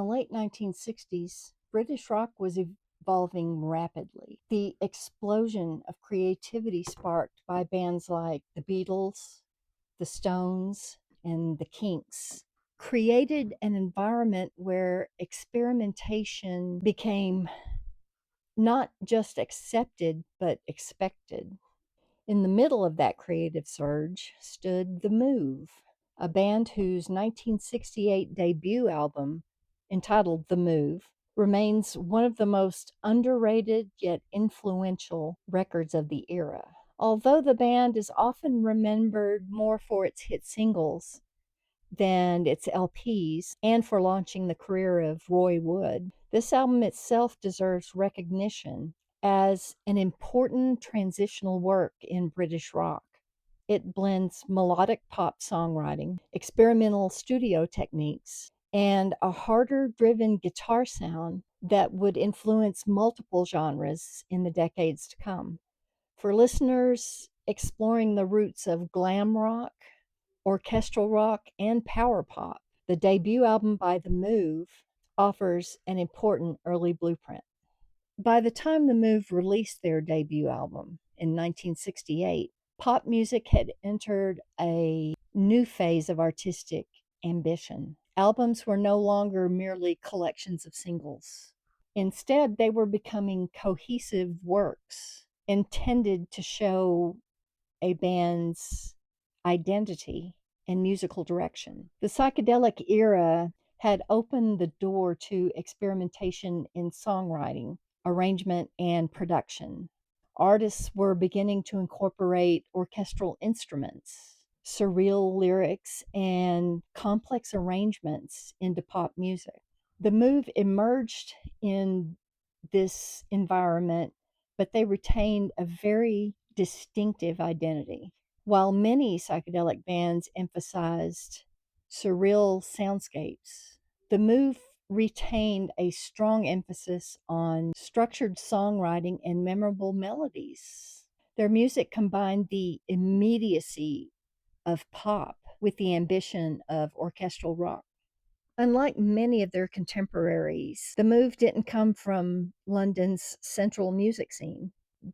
the late 1960s, British rock was evolving rapidly. The explosion of creativity sparked by bands like the Beatles, the Stones, and the Kinks created an environment where experimentation became not just accepted, but expected. In the middle of that creative surge stood The Move, a band whose 1968 debut album, entitled The Move, remains one of the most underrated yet influential records of the era. Although the band is often remembered more for its hit singles than its LPs and for launching the career of Roy Wood, this album itself deserves recognition as an important transitional work in British rock. It blends melodic pop songwriting, experimental studio techniques, and a harder driven guitar sound that would influence multiple genres in the decades to come. For listeners exploring the roots of glam rock, orchestral rock, and power pop, the debut album by The Move offers an important early blueprint. By the time The Move released their debut album in 1968, pop music had entered a new phase of artistic ambition. Albums were no longer merely collections of singles. Instead, they were becoming cohesive works intended to show a band's identity and musical direction. The psychedelic era had opened the door to experimentation in songwriting, arrangement, and production. Artists were beginning to incorporate orchestral instruments, surreal lyrics, and complex arrangements into pop music. The Move emerged in this environment, but they retained a very distinctive identity. While many psychedelic bands emphasized surreal soundscapes, The Move retained a strong emphasis on structured songwriting and memorable melodies. Their music combined the immediacy of pop with the ambition of orchestral rock. Unlike many of their contemporaries, The Move didn't come from London's central music scene.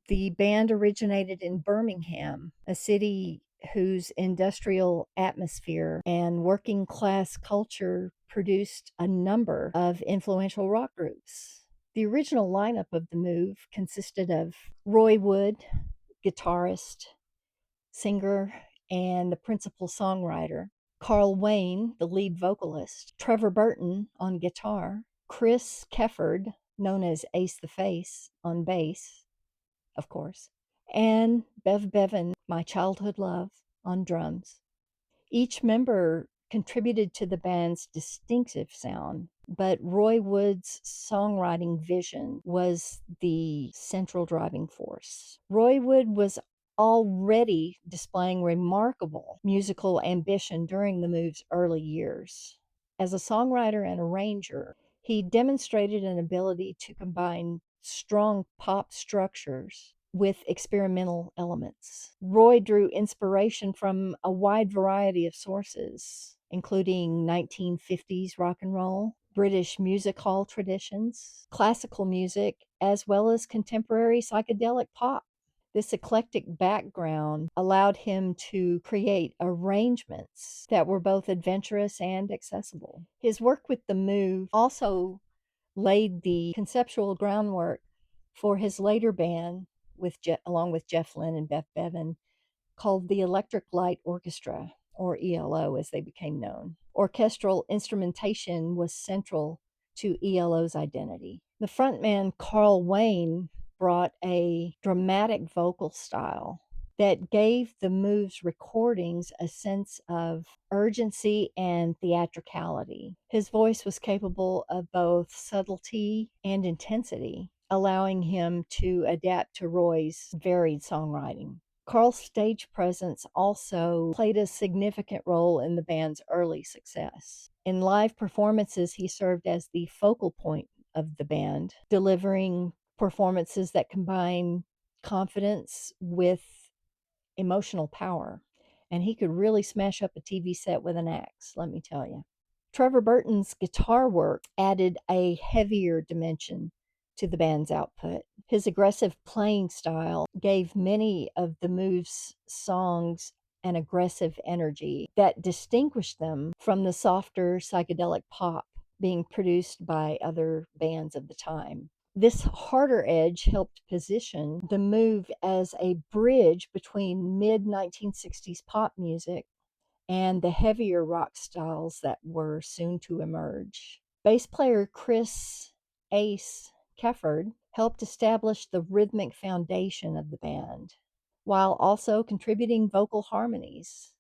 The band originated in Birmingham, a city whose industrial atmosphere and working class culture produced a number of influential rock groups. The original lineup of The Move consisted of Roy Wood, guitarist, singer, and the principal songwriter, Carl Wayne, the lead vocalist, Trevor Burton on guitar, Chris Kefford, known as Ace the Face, on bass, of course, and Bevan, my childhood love, on drums. Each member contributed to the band's distinctive sound, but Roy Wood's songwriting vision was the central driving force. Roy Wood was already displaying remarkable musical ambition during the Move's early years. As a songwriter and arranger, he demonstrated an ability to combine strong pop structures with experimental elements. Roy drew inspiration from a wide variety of sources, including 1950s rock and roll, British music hall traditions, classical music, as well as contemporary psychedelic pop. This eclectic background allowed him to create arrangements that were both adventurous and accessible. His work with The Move also laid the conceptual groundwork for his later band, along with Jeff Lynne and Beth Bevan, called the Electric Light Orchestra, or ELO as they became known. Orchestral instrumentation was central to ELO's identity. The frontman, Carl Wayne, brought a dramatic vocal style that gave The Move's recordings a sense of urgency and theatricality. His voice was capable of both subtlety and intensity, allowing him to adapt to Roy's varied songwriting. Carl's stage presence also played a significant role in the band's early success. In live performances, he served as the focal point of the band, delivering performances that combine confidence with emotional power. And he could really smash up a TV set with an axe, let me tell you. Trevor Burton's guitar work added a heavier dimension to the band's output. His aggressive playing style gave many of the Move's songs an aggressive energy that distinguished them from the softer psychedelic pop being produced by other bands of the time. This harder edge helped position the Move as a bridge between mid 1960s pop music and the heavier rock styles that were soon to emerge. Bass player Chris Ace Kefford helped establish the rhythmic foundation of the band, while also contributing vocal harmonies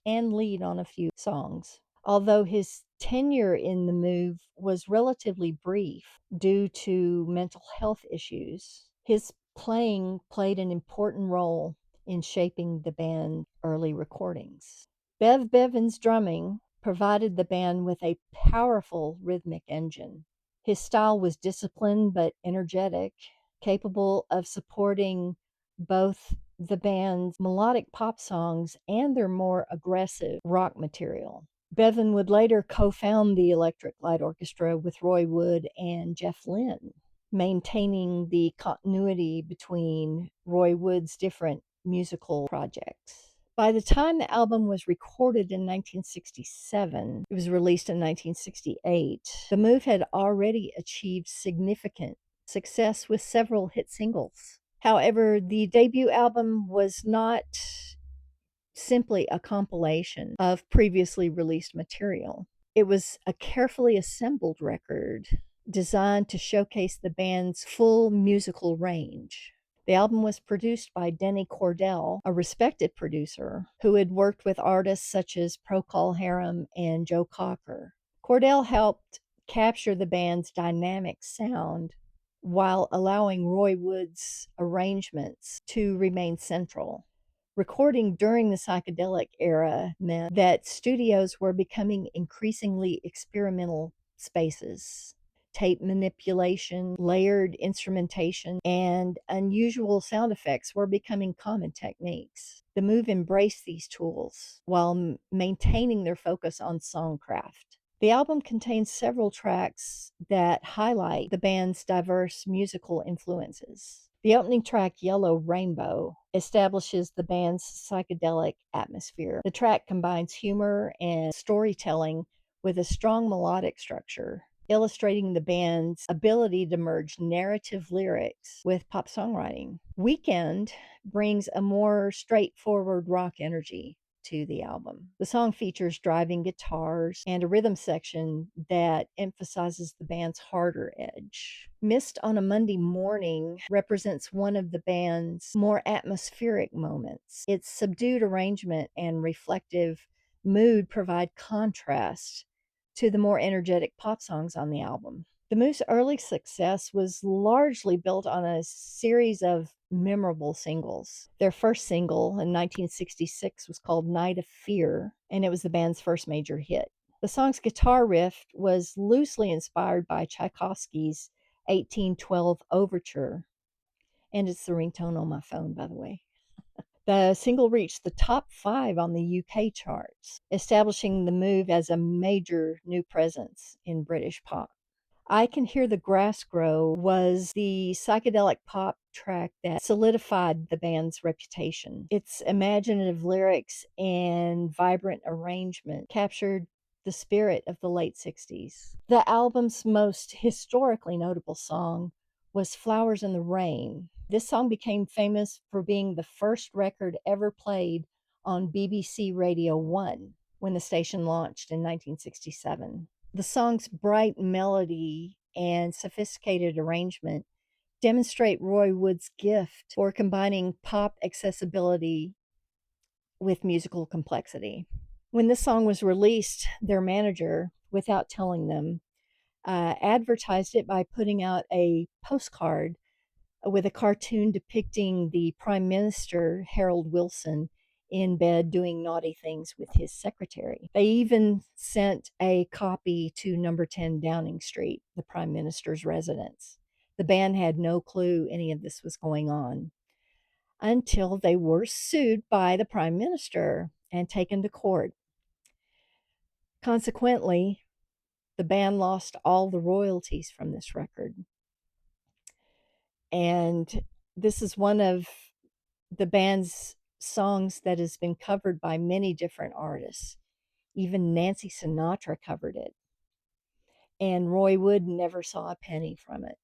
and lead on a few songs. Although his tenure in the Move was relatively brief due to mental health issues, his playing played an important role in shaping the band's early recordings. Bevan's drumming provided the band with a powerful rhythmic engine. His style was disciplined but energetic, capable of supporting both the band's melodic pop songs and their more aggressive rock material. Bevan would later co found the Electric Light Orchestra with Roy Wood and Jeff Lynne, maintaining the continuity between Roy Wood's different musical projects. By the time the album was recorded in 1967, it was released in 1968, the Move had already achieved significant success with several hit singles. However, the debut album was not simply a compilation of previously released material. It was a carefully assembled record designed to showcase the band's full musical range. The album was produced by Denny Cordell, a respected producer who had worked with artists such as Procol Harum and Joe Cocker. Cordell helped capture the band's dynamic sound while allowing Roy Wood's arrangements to remain central. Recording during the psychedelic era meant that studios were becoming increasingly experimental spaces. Tape manipulation, layered instrumentation, and unusual sound effects were becoming common techniques. The Move embraced these tools while maintaining their focus on songcraft. The album contains several tracks that highlight the band's diverse musical influences. The opening track, Yellow Rainbow, establishes the band's psychedelic atmosphere. The track combines humor and storytelling with a strong melodic structure, illustrating the band's ability to merge narrative lyrics with pop songwriting. Weekend brings a more straightforward rock energy to the album. The song features driving guitars and a rhythm section that emphasizes the band's harder edge. Mist on a Monday Morning represents one of the band's more atmospheric moments. Its subdued arrangement and reflective mood provide contrast to the more energetic pop songs on the album. The Move's early success was largely built on a series of memorable singles. Their first single in 1966 was called Night of Fear, and it was the band's first major hit. The song's guitar riff was loosely inspired by Tchaikovsky's 1812 Overture, and it's the ringtone on my phone, by the way. The single reached the top 5 on the UK charts, establishing the Move as a major new presence in British pop. I Can Hear the Grass Grow was the psychedelic pop track that solidified the band's reputation. Its imaginative lyrics and vibrant arrangement captured the spirit of the late 60s. The album's most historically notable song was Flowers in the Rain. This song became famous for being the first record ever played on BBC Radio 1 when the station launched in 1967. The song's bright melody and sophisticated arrangement demonstrate Roy Wood's gift for combining pop accessibility with musical complexity. When this song was released, their manager, without telling them, advertised it by putting out a postcard with a cartoon depicting the Prime Minister, Harold Wilson, in bed doing naughty things with his secretary. They even sent a copy to number 10 Downing Street, the Prime Minister's residence. The band had no clue any of this was going on until they were sued by the Prime Minister and taken to court. Consequently, the band lost all the royalties from this record. And this is one of the band's songs that has been covered by many different artists. Even Nancy Sinatra covered it. And Roy Wood never saw a penny from it.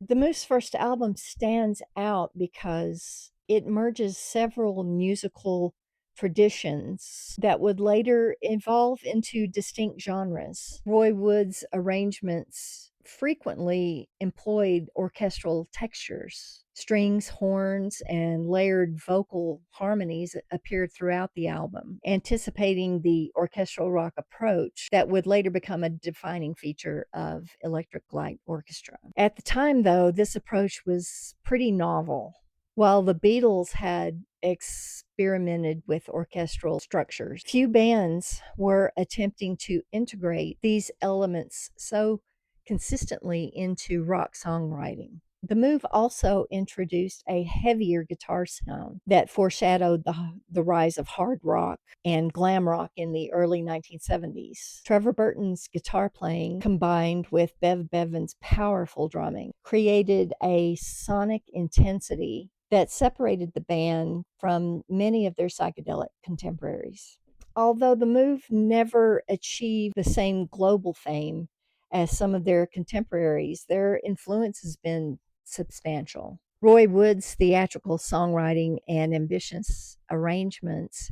The Moose first album stands out because it merges several musical traditions that would later evolve into distinct genres. Roy Wood's arrangements frequently employed orchestral textures. Strings, horns, and layered vocal harmonies appeared throughout the album, anticipating the orchestral rock approach that would later become a defining feature of Electric Light Orchestra. At the time, though, this approach was pretty novel. While the Beatles had experimented with orchestral structures, few bands were attempting to integrate these elements so consistently into rock songwriting. The move also introduced a heavier guitar sound that foreshadowed the rise of hard rock and glam rock in the early 1970s. Trevor Burton's guitar playing, combined with Bevan's powerful drumming, created a sonic intensity that separated the band from many of their psychedelic contemporaries. Although the move never achieved the same global fame as some of their contemporaries, their influence has been substantial. Roy Wood's theatrical songwriting and ambitious arrangements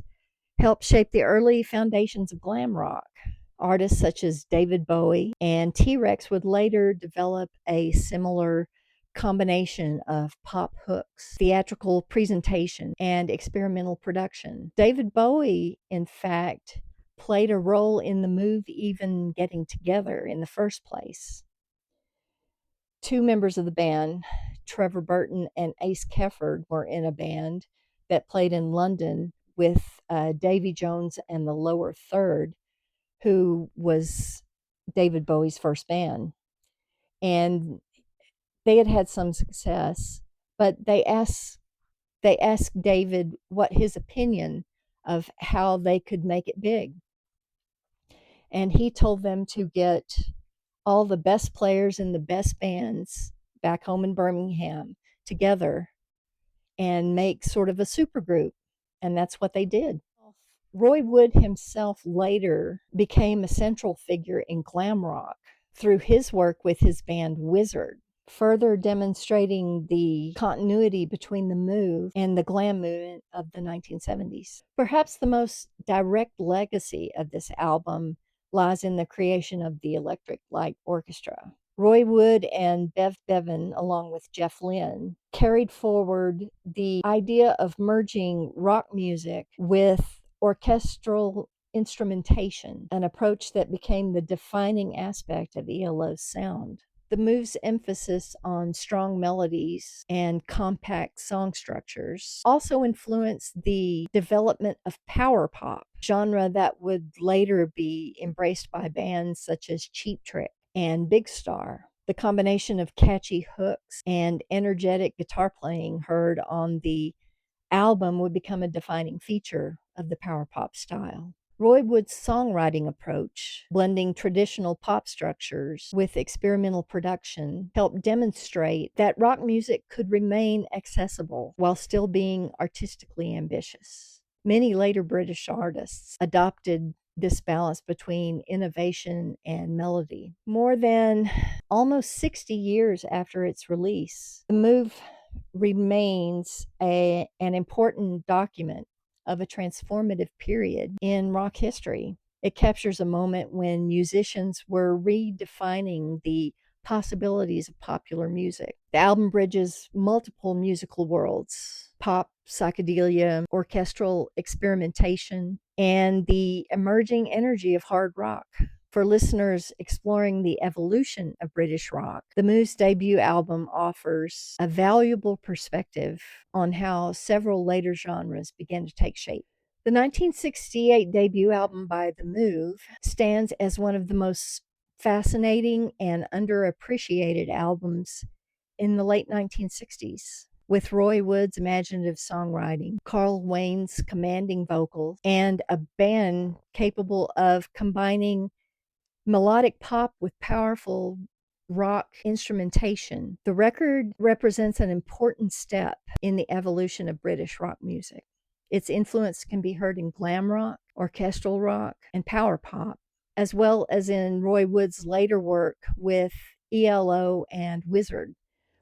helped shape the early foundations of glam rock. Artists such as David Bowie and T-Rex would later develop a similar combination of pop hooks, theatrical presentation, and experimental production. David Bowie, in fact, played a role in the move even getting together in the first place. Two members of the band, Trevor Burton and Ace Kefford, were in a band that played in London with Davy Jones and the Lower Third, who was David Bowie's first band. And they had some success, but they asked David what his opinion of how they could make it big. And he told them to get all the best players in the best bands back home in Birmingham together and make sort of a super group. And that's what they did. Roy Wood himself later became a central figure in glam rock through his work with his band Wizard, further demonstrating the continuity between the move and the glam movement of the 1970s. Perhaps the most direct legacy of this album lies in the creation of the Electric Light Orchestra. Roy Wood and Bevan, along with Jeff Lynne, carried forward the idea of merging rock music with orchestral instrumentation, an approach that became the defining aspect of ELO's sound. The move's emphasis on strong melodies and compact song structures also influenced the development of power pop, genre that would later be embraced by bands such as Cheap Trick and Big Star. The combination of catchy hooks and energetic guitar playing heard on the album would become a defining feature of the power pop style. Roy Wood's songwriting approach, blending traditional pop structures with experimental production, helped demonstrate that rock music could remain accessible while still being artistically ambitious. Many later British artists adopted this balance between innovation and melody. More than almost 60 years after its release, the move remains an important document of a transformative period in rock history. It captures a moment when musicians were redefining the possibilities of popular music. The album bridges multiple musical worlds: pop, psychedelia, orchestral experimentation, and the emerging energy of hard rock. For listeners exploring the evolution of British rock, the Move's debut album offers a valuable perspective on how several later genres began to take shape. The 1968 debut album by The Move stands as one of the most fascinating and underappreciated albums in the late 1960s. with Roy Wood's imaginative songwriting, Carl Wayne's commanding vocals, and a band capable of combining melodic pop with powerful rock instrumentation. The record represents an important step in the evolution of British rock music. Its influence can be heard in glam rock, orchestral rock, and power pop, as well as in Roy Wood's later work with ELO and Wizard.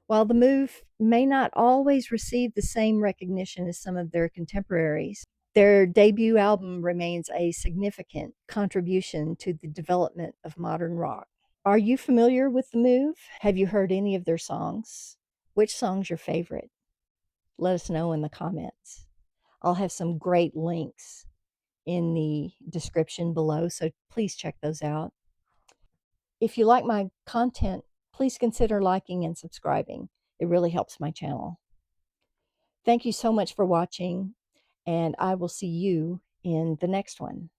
While the move may not always receive the same recognition as some of their contemporaries, their debut album remains a significant contribution to the development of modern rock. Are you familiar with the move? Have you heard any of their songs? Which song's your favorite? Let us know in the comments. I'll have some great links in the description below, so please check those out. If you like my content, please consider liking and subscribing. It really helps my channel. Thank you so much for watching, and I will see you in the next one.